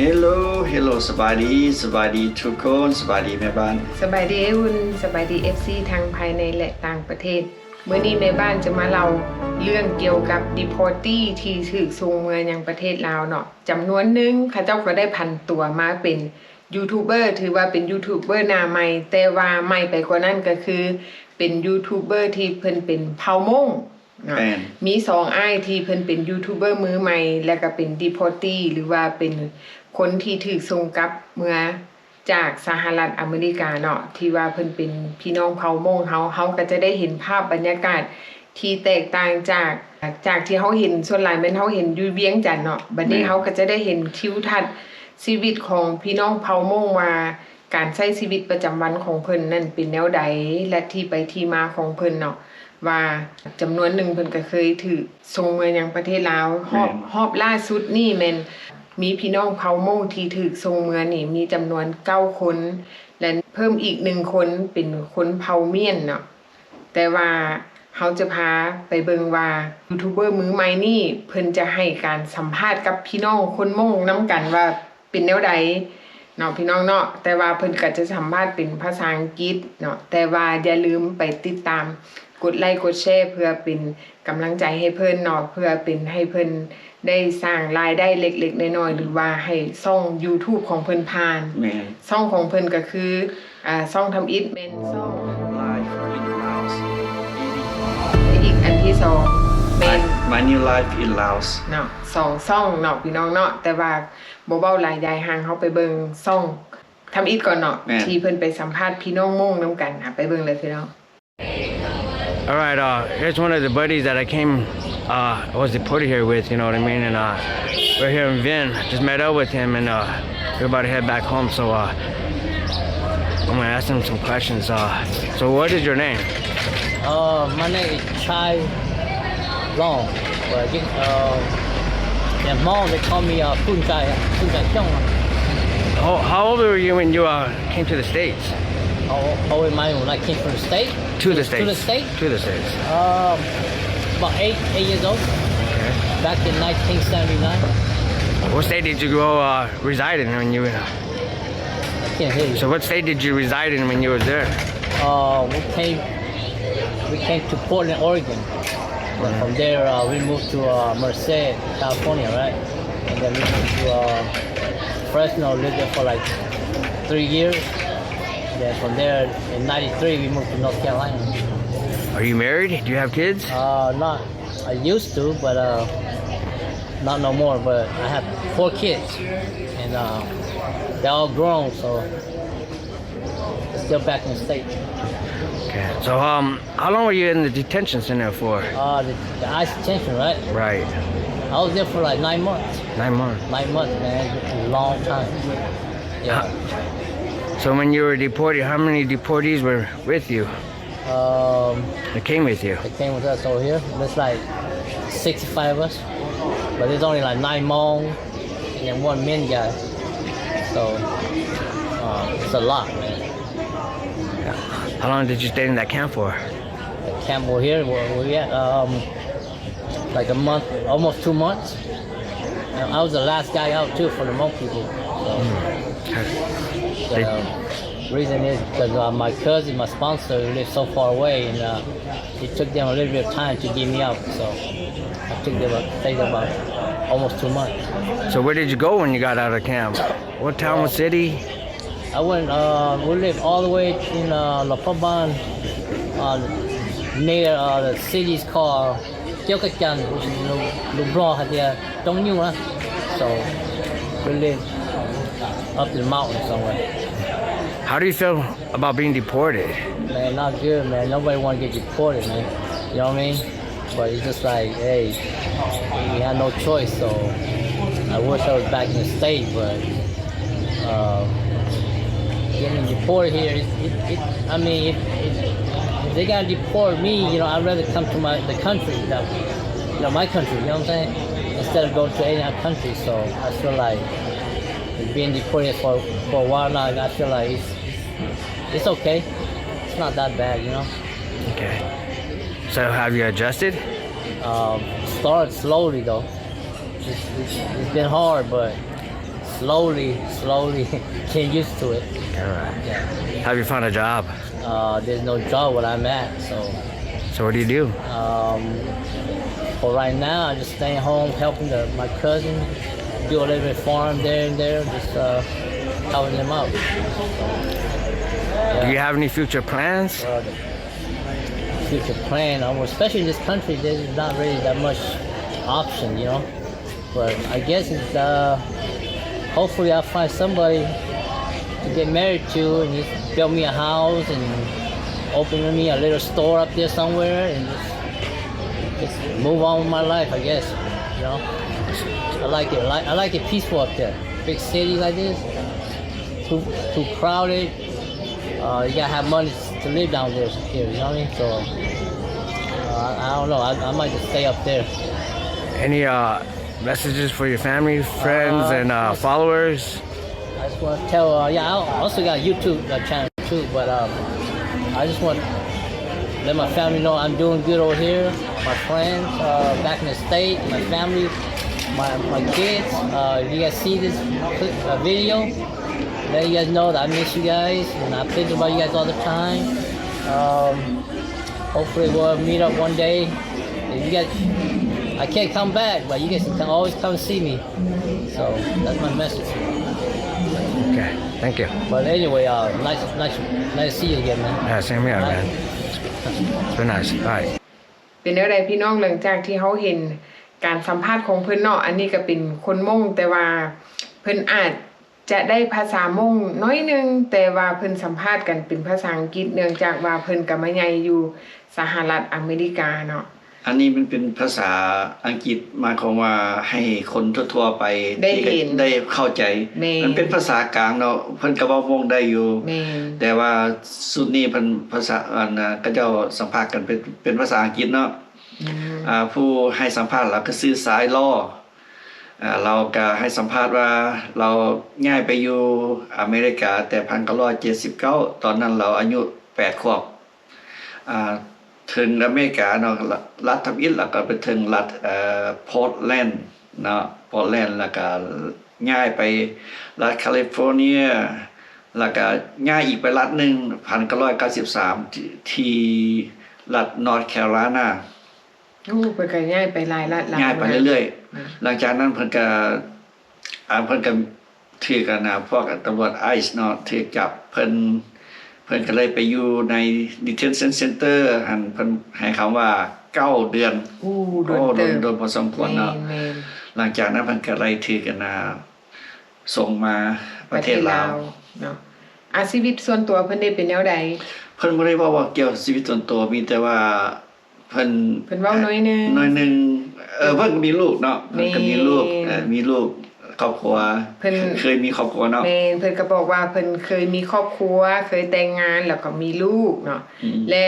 Hello สบายดีทุกคนสบายดีแม่บ้านสบายดีอุ่นสบายดี FC ทั้งภายในและต่างประเทศมื้อนี้แม่บ้านจะมาเล่าเรื่องเกี่ยวกับ deportee ที่ถูกส่งเมือยังประเทศลาวเนาะจำนวนนึงเขาเจ้าก็ได้พันตัวมาเป็นยูทูบเบอร์ถือว่าเป็นยูทูบเบอร์หน้าใหม่แต่ว่าใหม่ไปกว่านั้นก็คือเป็นยูทูบเบอร์ที่เพิ่นเป็นเผ่ามงมี2อ้ายที่เพิ่นเป็นยูทูบเบอร์มือใหม่แล้วก็เป็น deportee หรือว่าเป็นคนที่ถูกส่งกลับเมื่อจากสหรัฐอเมริกาเนาะที่ว่าเพิ่นเป็นพี่น้องเผ่ามงเฮาก็จะได้เห็นภาพบรรยากาศที่แตกต่างจากที่เฮาเห็นส่วนหลายแม่นเฮาเห็นอยู่เวียงจันทน์เนาะบัดนี้เฮาก็จะได้เห็นทิวทัศน์ชีวิตของพี่น้องเผ่ามงว่าการใช้ชีวิตประจำวันของเพิ่นนั่นเป็นแนวใดและที่ไปที่มาของเพิ่นเนาะว่าจำนวนนึงเพิ่นก็เคยถูกส่งมายังประเทศลาวรอบล่าสุดนี่แม่นมีพี่น้องเผ่ามงที่ถูกส่งเมือนี่มีจำนวน9คนและเพิ่มอีก1คนเป็นคนเผ่าเมียนเนาะแต่ว่าเฮาจะพาไปเบิ่งว่ายูทูบเบอร์มือใหม่นี่เพิ่นจะให้การสัมภาษณ์กับพี่น้องคนมงนำกันว่าเป็นแนวใดเนาะพี่น้องเนาะแต่ว่าเพิ่นก็จะสัมภาษณ์เป็นภาษาอังกฤษเนาะแต่ว่าอย่าลืมไปติดตามกดไลค์กดแชร์เพื่อเป็นกำลังใจให้เพิ่นเนาะเพื่อเป็นให้เพิ่นได้สร้างรายได้เล็กๆน้อยๆหรือว่าให้ช่อง YouTube ของเพิ่นผ่านช่องของเพิ่นก็คือช่องทำอิฐแม่นช่อง Live in Laos อีกอันที่2แม่น My New Life in Laos เนาะ2ช่องเนาะพี่น้องเนาะแต่ว่าบ่เว้าหลายยายห่างเฮาไปเบิ่งช่องทำอิฐก่อนเนาะที่เพิ่นไปสัมภาษณ์พี่น้องมงนำกันไปเบิ่งเลยพี่น้องAll right, here's one of the buddies that I was deported here with, you know what I mean? And we're here in Vin. Just met up with him and we're about to head back home. So I'm going to ask him some questions. So what is your name? My name is Chai Long. But yeah, mom, they call me Pun Chai Kyong. How old were you when you came to the States? How old am I when I came from the States? To the States. To the States? To the States. About 8 years old. Okay. Back in 1979. What state did you go reside in when you were... I can't hear you. So what state did you reside in when you were there? We came to Portland, Oregon. From there, we moved to Merced, California, right? And then we moved to Fresno, lived there for like 3 years. Then from there, in 93, we moved to North Carolina. Are you married? Do you have kids? Not. I used to, but not no more. But I have 4 kids. And they're all grown, so still back in the States. Okay. So how long were you in the detention center for? The ICE detention, right? Right. I was there for like 9 months. 9 months. 9 months, man. It's a long time. Yeah. So when you were deported, how many deportees were with you? That came with you? They came with us over here. There's like 65 of us. But there's only like 9 Hmong and then 1 Min guy. So it's a lot, man. Yeah. How long did you stay in that camp for? The camp over here, we at like a month, almost 2 months. And I was the last guy out too for the Hmong people. So, the reason is because my cousin, my sponsor, lives so far away and it took them a little bit of time to get me out. So I stayed about almost 2 months. So where did you go when you got out of camp? What town or city? I went, we lived all the way in La Paban, near the city's called Tiokachan, which is Lu Blanc, Dong Nhu. So we lived up the mountain somewhere. How do you feel about being deported? Man, not good, man. Nobody want to get deported, man. You know what I mean? But it's just like, hey, we had no choice, so I wish I was back in the States, but getting deported here, I mean, if they got to deport me, you know, I'd rather come to the country, my country, you know what I'm saying? Instead of going to any other country, so I feel like being deported for a while now, I feel like it's okay. It's not that bad, you know? Okay. So have you adjusted? Started slowly, though. It's been hard, but slowly get used to it. All right. Yeah. Have you found a job? There's no job where I'm at, so So what do you do? for right now I'm just staying home helping my cousin do a little bit farm there and there, just helping them out. Do you have any future plans? Future plan, especially in this country, there's not really that much option, you know. But I guess it's hopefully I'll find somebody to get married to and just build me a house and open me a little store up there somewhere and just move on with my life, I guess, you know. I like it peaceful up there. Big city like this, too crowded. You gotta have money to live down there here, you know what I mean? So I don't know, I might just stay up there. Any messages for your family, friends and followers? I just want to tell I also got a YouTube channel too, but I just want to let my family know I'm doing good over here. My friends back in the state, my family, my kids. If you guys see this video, let you guys know that I miss you guys and I think about you guys all the time. Hopefully we'll meet up one day. If you guys, I can't come back, but you guys can always come see me. So that's my message. Okay, thank you. But anyway, nice to see you again, man. Yeah, same here, man. It's been nice. Bye. เป็นอะไรพี่น้องหลังจากที่เขาเห็นการสัมภาษณ์ของเพิ่นเนาะอันนี้ก็เป็นคนมงแต่ว่าเพิ่นอาจจะได้ภาษามงน้อยนึงแต่ว่าเพิ่นสัมภาษณ์กันเป็นภาษาอังกฤษเนื่องจากว่าเพิ่นก็มาใหญ่อยู่สหรัฐอเมริกาเนาะ อันนี้มันเป็นภาษาอังกฤษหมายความว่าให้คนทั่วๆไปที่ได้เข้าใจมันเป็นภาษากลางเนาะเพิ่นก็เว้าวงได้อยู่แต่ว่าสุดนี้เพิ่นภาษาก็เจ้าสัมภาษณ์กันเป็นภาษาอังกฤษเนาะผู้ให้สัมภาษณ์เราก็ชื่อสายล้อเราก็ให้สัมภาษณ์ว่าเราย้ายไปอยู่อเมริกาแต่1979ตอนนั้นเราอายุ8ขวบถึงอเมริกาเนาะรัฐทับอิฐแล้วก็ไปถึงรัฐพอร์ตแลนด์เนาะพอร์ตแลนด์แล้วก็ย้ายไปรัฐแคลิฟอร์เนียแล้วก็ย้ายอีกไปรัฐนึง1993ที่รัฐนอร์ทแคโรไลนาเพิ่นก็ย้ายไปหลายรัฐหลายย้ายไปเรื่อยๆหลังจากนั้นเพิ่นก็ถือกันนะพวกตำรวจไอซ์เนาะถือจับเพิ่นก็เลยไปอยู่ใน detention center หั่นเพิ่นให้คำว่า9เดือนโดนพอสมควรเนาะหลังจากนั้นเพิ่นก็เลยถือกันนะส่งมาประเทศลาวเนาะชีวิตส่วนตัวเพิ่นได้เป็นแนวใดเพิ่นบ่ได้ว่าเกี่ยวชีวิตส่วนตัวมีแต่ว่าเพิ่นเว้าน้อยนึงเพิ่นก็มีลูกเนาะเพิ่นก็มีลูกครอบครัวเคยมีครอบครัวเนาะเพิ่นก็บอกว่าเพิ่นเคยมีครอบครัวเคยแต่งงานแล้วก็มีลูกเนาะและ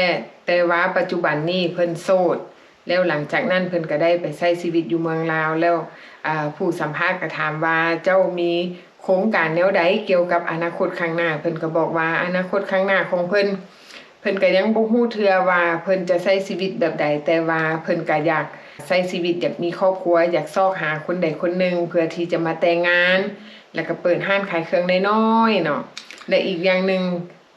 แต่ว่าปัจจุบันนี้เพิ่นโสดแล้วหลังจากนั้นเพิ่นก็ได้ไปใช้ชีวิตอยู่เมืองลาวแล้วผู้สัมภาษณ์ก็ถามว่าเจ้ามีโครงการแนวใดเกี่ยวกับอนาคตข้างหน้าเพิ่นก็บอกว่าอนาคตข้างหน้าของเพิ่นก็ยังบ่ฮู้เทื่อว่าเพิ่นจะใช้ชีวิตแบบใดแต่ว่าเพิ่นก็อยากใช้ชีวิตอยากมีครอบครัวอยากซอกหาคนใดคนหนึ่งเพื่อที่จะมาแต่งงานแล้วก็เปิดร้านขายเครื่องน้อยๆเนาะและอีกอย่างนึง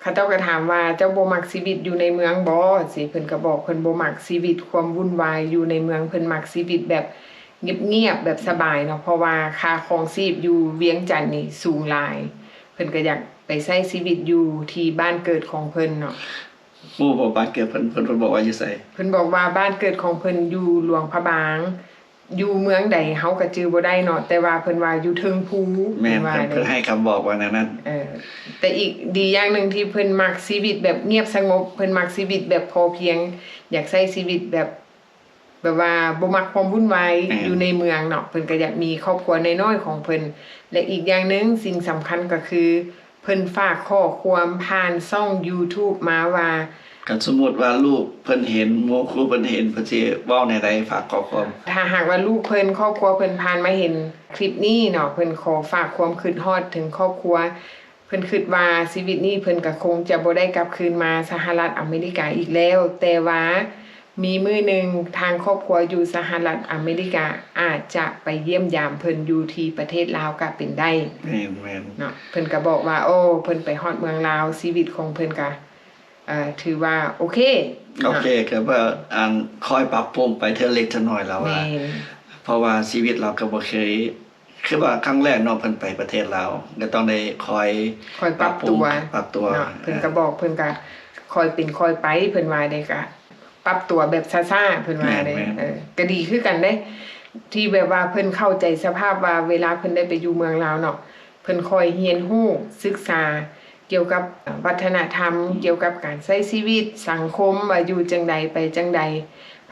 เขาเจ้าก็ถามว่าเจ้าบ่มักชีวิตอยู่ในเมืองบ่สิเพิ่นก็บอกเพิ่นบ่มักชีวิตความวุ่นวายอยู่ในเมืองเพิ่นมักชีวิตแบบเงียบๆแบบสบายเนาะเพราะว่าค่าครองชีพอยู่เวียงจันทน์นี่สูงหลายเพิ่นก็อยากไปใช้ชีวิตอยู่ที่บ้านเกิดของเพิ่นเนาะผู้บอกบ้านเกิดเพิ่นบอกว่าอยู่ไสเพิ่นบอกว่าบ้านเกิดของเพิ่นอยู่หลวงพระบางอยู่เมืองใดเฮาก็จื้อบ่ได้เนาะแต่ว่าเพิ่นว่าอยู่เทิงภูแม่นเพิ่นให้คำบอกว่านั้นแต่อีกดีอย่างนึงที่เพิ่นมักชีวิตแบบเงียบสงบเพิ่นมักชีวิตแบบพอเพียงอยากใช้ชีวิตแบบว่าบ่มักความวุ่นวายอยู่ในเมืองเนาะเพิ่นก็อยากมีครอบครัวน้อยๆของเพิ่นและอีกอย่างนึงสิ่งสำคัญก็คือเพิ่นฝากข้อความผ่านช่อง YouTube มาว่ากันสมมุติว่าลูกเพิ่นเห็นหมู่ครูเพิ่นเห็นเพิ่นสิเว้าแนวใดฝากข้อความถ้าหากว่าลูกเพิ่นครอบครัวเพิ่นผ่านมาเห็นคลิปนี้เนาะเพิ่นขอฝากความคิดฮอดถึงครอบครัวเพิ่นคิดว่าชีวิตนี้เพิ่นก็คงจะบ่ได้กลับคืนมาสหรัฐอเมริกาอีกแล้วแต่ว่า มีมื้อหนึ่งทางครอบครัวอยู่สหรัฐอเมริกาอาจจะไปเยี่ยมยามเพิ่นอยู่ที่ประเทศลาวก็เป็นได้ แม่น เนาะเพิ่นก็บอกว่าโอ้เพิ่นไปฮอดเมืองลาวชีวิตของเพิ่นก็ถือว่าโอเค โอเคก็ว่าคอยปรับปรุงไปเทื่อเล็กเทื่อน้อยแล้วว่า เพราะว่าชีวิตเราก็บ่เคยคือว่าครั้งแรกเนาะเพิ่นไปประเทศลาวก็ต้องได้คอย ปรับตัว เนาะ เพิ่นก็บอกเพิ่นก็คอยเป็นคอยไปเพิ่นว่าได้ก็ปรับตัวแบบช้าๆเพิ่นว่าได้ก็ดีคือกันเด้ที่แบบว่าเพิ่นเข้าใจสภาพว่าเวลาเพิ่นได้ไปอยู่เมืองลาวเนาะเพิ่นคอยเรียนรู้ศึกษาเกี่ยวกับวัฒนธรรมเกี่ยวกับการใช้ชีวิตสังคมว่าอยู่จังใดไปจังใด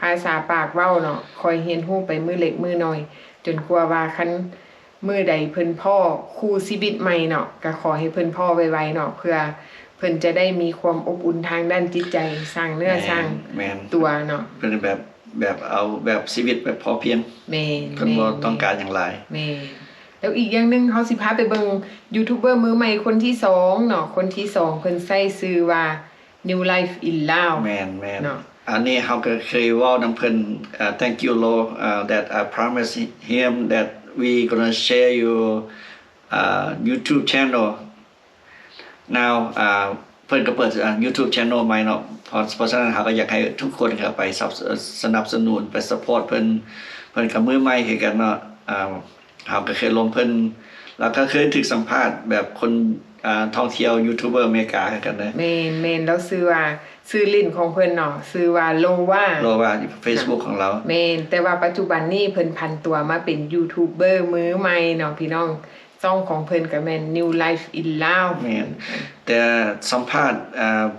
ภาษาปากเว้าเนาะคอยเรียนรู้ไปมื้อเล็กมื้อน้อยจนกว่าว่าคันมื้อใดเพิ่นพ่อคู่ชีวิตใหม่เนาะก็ขอให้เพิ่นพ่อไวๆเนาะเพื่อเพิ่นจะได้มีความอบอุ่นทางด้านจิตใจสร้างเนื้อสร้างตัวเนาะ เป็นแบบเอาแบบชีวิตแบบพอเพียง แม่น เพิ่นบ่ต้องการหยังหลาย แม่นแล้วอีกอย่างนึงเฮาสิพาไปเบิ่งยูทูบเบอร์มือใหม่คนที่2เนาะคนที่2เพิ่นใช้ชื่อว่า New Life in Lao แม่น เนาะ อันนี้เฮาก็เคยเว้านำเพิ่นthank you Lord that I promise him that we gonna share your YouTube channel now เพิ่นก็เปิดYouTube channel ใหม่เนาะเพราะฉะนั้นเฮาก็อยากให้ทุกคนเข้าไปสนับสนุนไป support เพิ่นก็มือใหม่คือกันเนาะเฮาก็เคยลงเพิ่นแล้วก็เคยถูกสัมภาษณ์แบบคนท่องเที่ยวยูทูบเบอร์อเมริกาคือกันเด้แม่นแล้วชื่อว่าชื่อลิ้นของเพิ่นเนาะชื่อว่าโลว่าอยู่ Facebook ของเรา แม่นแต่ว่าปัจจุบันนี้เพิ่นพันตัวมาเป็นยูทูบเบอร์มือใหม่เนาะพี่น้องช่องของเพิ่นก็แม่น New Life in Lao แม่นแต่สัมภาษณ์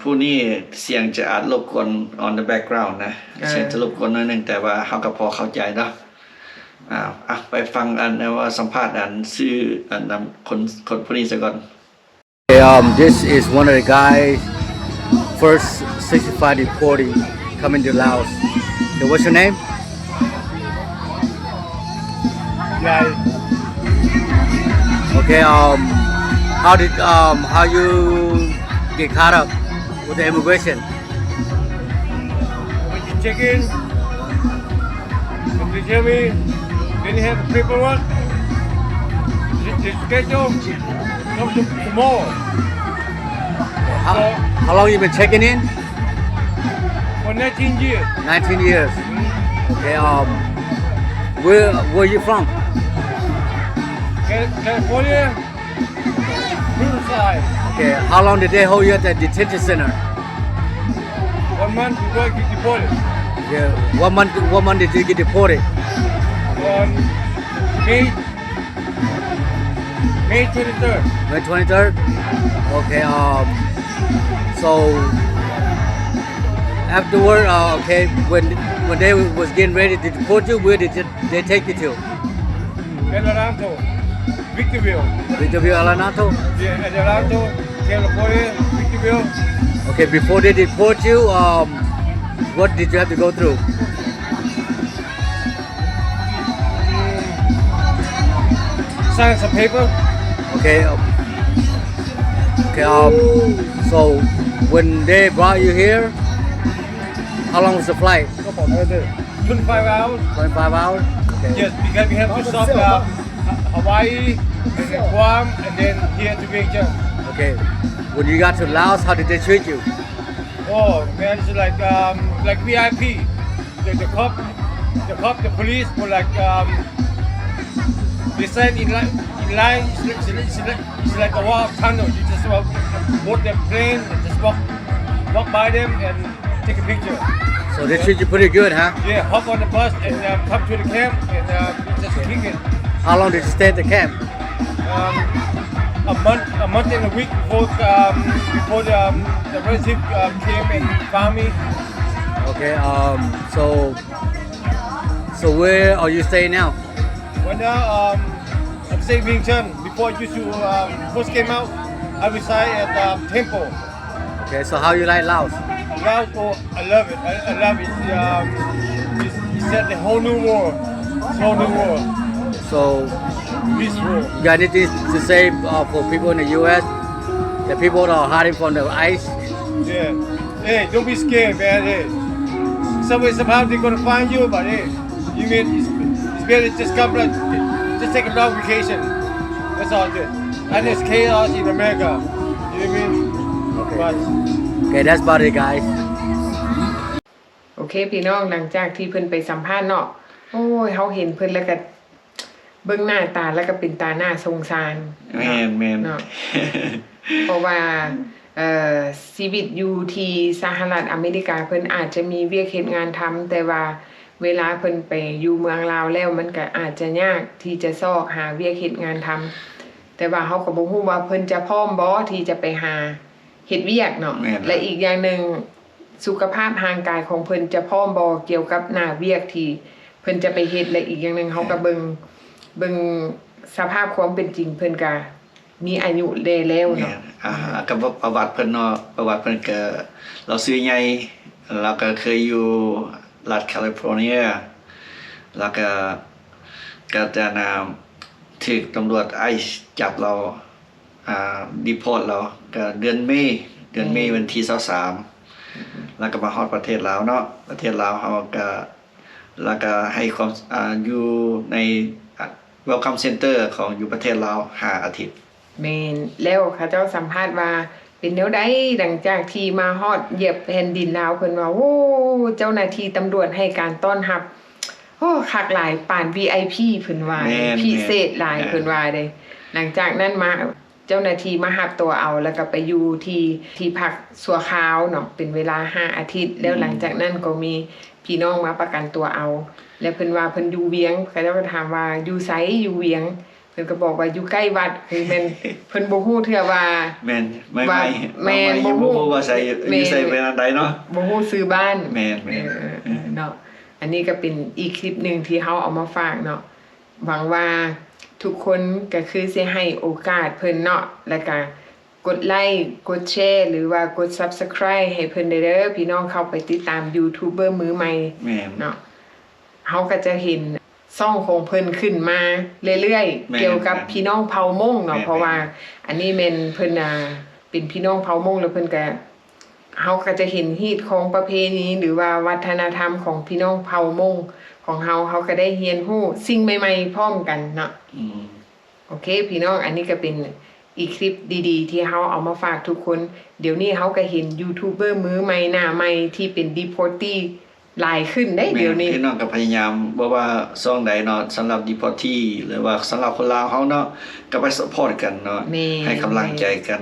ผู้นี้เสียงจะอาจรบกวน on the background นะเสียงจะรบกวนหน่อยนึงแต่ว่าเฮาก็พอเข้าใจเนาะไปฟังว่าสัมภาษณ์ชื่อคนผู้นี้ซะก่อน This is one of the guys first 65 deportee coming to Laos. So what's your name? Okay, how you get caught up with the immigration? When you check in, they tell me then you have paperwork. The schedule comes tomorrow. How long you been checking in? For 19 years. 19 years. Okay, where you from? California, Riverside. Okay, how long did they hold you at the detention center? 1 month before I get deported. Yeah, what month did you get deported? On May 23rd. May 23rd? Okay, so afterward, okay, when they was getting ready to deport you, where did they take you to? El Aranto, Victorville. Victorville, Aranto? Yeah, El Aranto, California, Victorville. Okay, before they deport you, what did you have to go through? Sign some paper. Okay, so when they brought you here, how long was the flight? 25 hours. 25 hours? Okay. Yes, because we have to stop Hawaii, and then Guam, and then here to Vietnam. Okay. When you got to Laos, how did they treat you? Oh man, it's like VIP. The cop, the police were like they said in line. It's like a wall of tunnel. You just board the plane and just walk by them and take a picture. So they treat you pretty good, huh? Yeah, hop on the bus and come to the camp and just kick it. How long did you stay at the camp? A month and a week before the relative came and found me. Okay, so where are you staying now? Well now, I'm staying in Vientiane. Before I used to first came out, I reside at Temple. Okay, so how you like Laos? Laos, oh, I love it. I love it. It's set the whole new world. Whole new world. So This world. you got anything to say for people in the U.S. The people that are hiding from the ICE? Yeah. Hey, don't be scared, man. Hey, some way somehow they're gonna find you, but hey, you mean it's better just come like just take a long vacation. That's all it is. And it's chaos in America. You know what I mean? But Okay, that's about it, guys. โอเคพี่น้องหลังจากที่เพิ่นไปสัมภาษณ์เนาะโอ้ยเฮาเห็นเพิ่นแล้วก็เบิ่งหน้าตาแล้วก็เป็นตาหน้าสงสาร แม่นแม่น เนาะเพราะว่าชีวิตอยู่ที่สหรัฐอเมริกาเพิ่นอาจจะมีเวียกเฮ็ดงานทำแต่ว่าเวลาเพิ่นไปอยู่เมืองลาวแล้วมันก็อาจจะยากที่จะซอกหาเวียกเฮ็ดงานทำแต่ว่าเฮาก็บ่ฮู้ว่าเพิ่นจะพร้อมบ่ที่จะไปหาเฮ็ดเวียกเนาะและอีกอย่างหนึงสุขภาพทางกายของเพิ่นจะพร้อมบ่เกี่ยวกับหน้าเวียกที่เพิ่นจะไปเฮ็ดและอีกอย่างหนึงเฮาก็เบิ่งสภาพความเป็นจริงเพิ่นก็มีอายุแล้วเนาะ กับประวัติเพิ่นเนาะประวัติเพิ่นก็เราซื้อใหญ่เราก็เคยอยู่รัฐแคลิฟอร์เนียแล้วก็จะถูกตำรวจไอซ์จับเราดีพอร์ตเราก็เดือนเมษวันที่23แล้วก็มาฮอดประเทศลาวเนาะประเทศลาวเฮาก็แล้วก็ให้ความอยู่ใน Welcome Center ของอยู่ประเทศลาว5อาทิตย์แม่นแล้วเขาเจ้าสัมภาษณ์ว่าเป็นแนวใดหลังจากที่มาฮอดเหยียบแผ่นดินลาวเพิ่นว่าโอ้เจ้าหน้าที่ตำรวจให้การต้อนรับโอ้คักหลายปาน VIP เพิ่นว่าพิเศษหลายเพิ่นว่าเด้หลังจากนั้นมาเจ้าหน้าที่มารับตัวเอาแล้วก็ไปอยู่ที่พักชั่วคราวเนาะเป็นเวลา5อาทิตย์แล้วหลังจากนั้นก็มีพี่น้องมาประกันตัวเอาแล้วเพิ่นว่าเพิ่นอยู่เวียงเขาเจ้าก็ถามว่าอยู่ไสอยู่เวียงเพิ่นก็บอกว่าอยู่ใกล้วัดคือแม่นเพิ่นบ่ฮู้เทื่อว่าแม่นไม่บ่ฮู้ว่าใส่อยู่ใส่เป็นอันใดเนาะบ่ฮู้ชื่อบ้านแม่นเนาะอันนี้ก็เป็นอีกคลิปนึงที่เฮาเอามาฝากเนาะหวังว่าทุกคนก็คือสิให้โอกาสเพิ่นเนาะแล้วก็กดไลค์กดแชร์หรือว่ากด Subscribe ให้เพิ่นได้เด้อพี่น้องเข้าไปติดตามยูทูบเบอร์มือใหม่เนาะเฮาก็จะเห็นช่องของเพิ่นขึ้นมาเรื่อยๆเกี่ยวกับพี่น้องเผ่ามงเนาะเพราะว่าอันนี้แม่นเพิ่นเป็นพี่น้องเผ่ามงแล้วเพิ่นก็เฮาก็จะเห็นฮีตของประเพณีหรือว่าวัฒนธรรมของพี่น้องเผ่ามงของเฮาก็ได้เรียนรู้สิ่งใหม่ๆพร้อมกันเนาะโอเคพี่น้องอันนี้ก็เป็นอีกคลิปดีๆที่เฮาเอามาฝากทุกคนเดี๋ยวนี้เฮาก็เห็นยูทูบเบอร์มือใหม่หน้าใหม่ที่เป็นดีโพตตี้หลายขึ้นได้เดี๋ยวนี้พี่น้องก็พยายามบ่ว่าซ่องใดเนาะสำหรับดีพอตี้หรือว่าสำหรับคนลาวเฮาเนาะก็ไปซัพพอร์ตกันเนาะให้กำลังใจกัน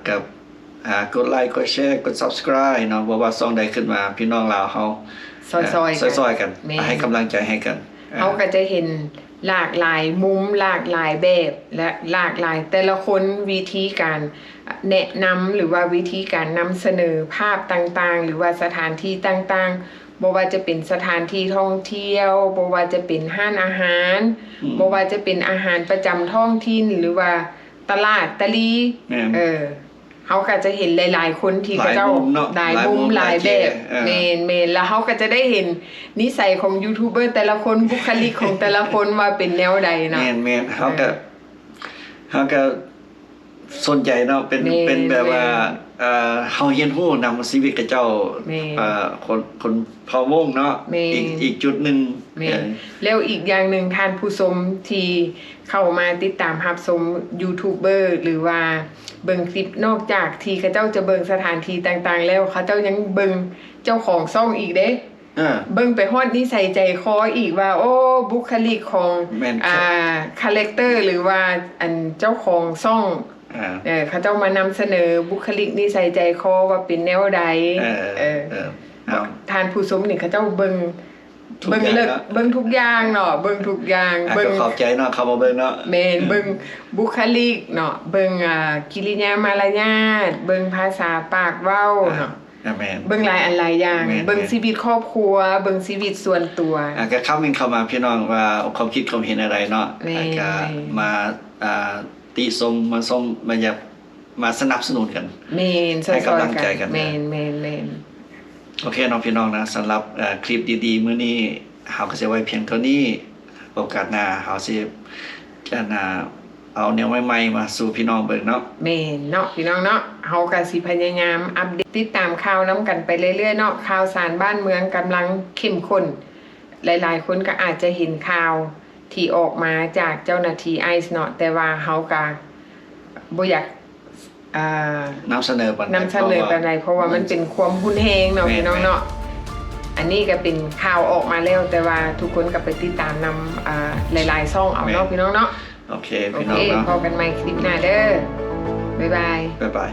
กับกดไลค์กดแชร์กด Subscribe เนาะบ่ว่าซ่องใดขึ้นมาพี่น้องลาวเฮาซอยกันให้กำลังใจให้กันเฮาก็จะเห็นหลากหลายมุมหลากหลายแบบและหลากหลายแต่ละคนวิธีการแนะนำหรือว่าวิธีการนำเสนอภาพต่างๆหรือว่าสถานที่ต่างๆบ่ว่าจะเป็นสถานที่ท่องเที่ยวบ่ว่าจะเป็นห้านอาหารบ่ว่าจะเป็นอาหารประจำท้องถิ่นหรือว่าตลาดตะลีเฮาก็จะเห็นหลายๆคนที่เขาเจ้าหลายมุมหลายแบบแม่นแล้วเฮาก็จะได้เห็นนิสัยของยูทูบเบอร์แต่ละคนบุคลิกของแต่ละคนว่าเป็นแนวใดเนาะแม่นเฮาก็สนใจเนาะเป็นแบบว่าเฮาเรียนรู้นำชีวิตกับเจ้าคนเผ่ามงเนาะอีกจุดนึงแล้วอีกอย่างนึงท่านผู้ชมที่เข้ามาติดตามรับชมยูทูบเบอร์หรือว่าเบิ่งคลิปนอกจากที่เขาเจ้าจะเบิ่งสถานที่ต่างๆแล้วเขาเจ้ายังเบิ่งเจ้าของช่องอีกเด้เบิ่งไปฮอดนิสัยใจคออีกว่าโอ้บุคลิกของคาแรคเตอร์หรือว่าอันเจ้าของช่องเขาเจ้ามานำเสนอบุคลิกนิสัยใจคอว่าเป็นแนวใดท่านผู้ชมนี่เขาเจ้าเบิ่งเลิกเบิ่งทุกอย่างเนาะเบิ่งทุกอย่างเบิ่งขอบใจเนาะเข้ามาเบิ่งเนาะแม่นเบิ่งบุคลิกเนาะเบิ่งกิริยามารยาทเบิ่งภาษาปากเว้าเนาะเบิ่งหลายอันหลายอย่างเบิ่งชีวิตครอบครัวเบิ่งชีวิตส่วนตัวก็เข้ามาพี่น้องว่าความคิดความเห็นอะไรเนาะก็มาติชมมาอยากมาสนับสนุนกันให้กำลังใจกันแม่นโอเคน้องพี่น้องนะสำหรับคลิปดีๆมื้อนี้เฮาก็สิไว้เพียงเท่านี้โอกาสหน้าเฮาสิจะเอา เอาแนวใหม่ๆมาสู่พี่น้องเบิ่งเนาะ แม่นเนาะพี่น้องเนาะเฮาก็สิพยายามอัปเดตติดตามข่าวนํกันไปเรื่อยๆเนาะข่าวสารบ้านเมืองกำลังเข้มข้นหลายๆคนก็อาจจะเห็นข่าวที่ออกมาจากเจ้าหน้าที่ไอซ์เนาะแต่ว่าเฮาก็บ่อยากนำเสนอปานใด เพราะว่ามันเป็นความหุนแฮงเนาะพี่น้องเนาะอันนี้ก็เป็นข่าวออกมาแล้วแต่ว่าทุกคนก็ไปติดตามนำหลายๆช่องเอาเนาะพี่น้องเนาะ โอเคพี่น้องเนาะ พบกันใหม่คลิปหน้าเด้อบ๊ายบาย บ๊ายบาย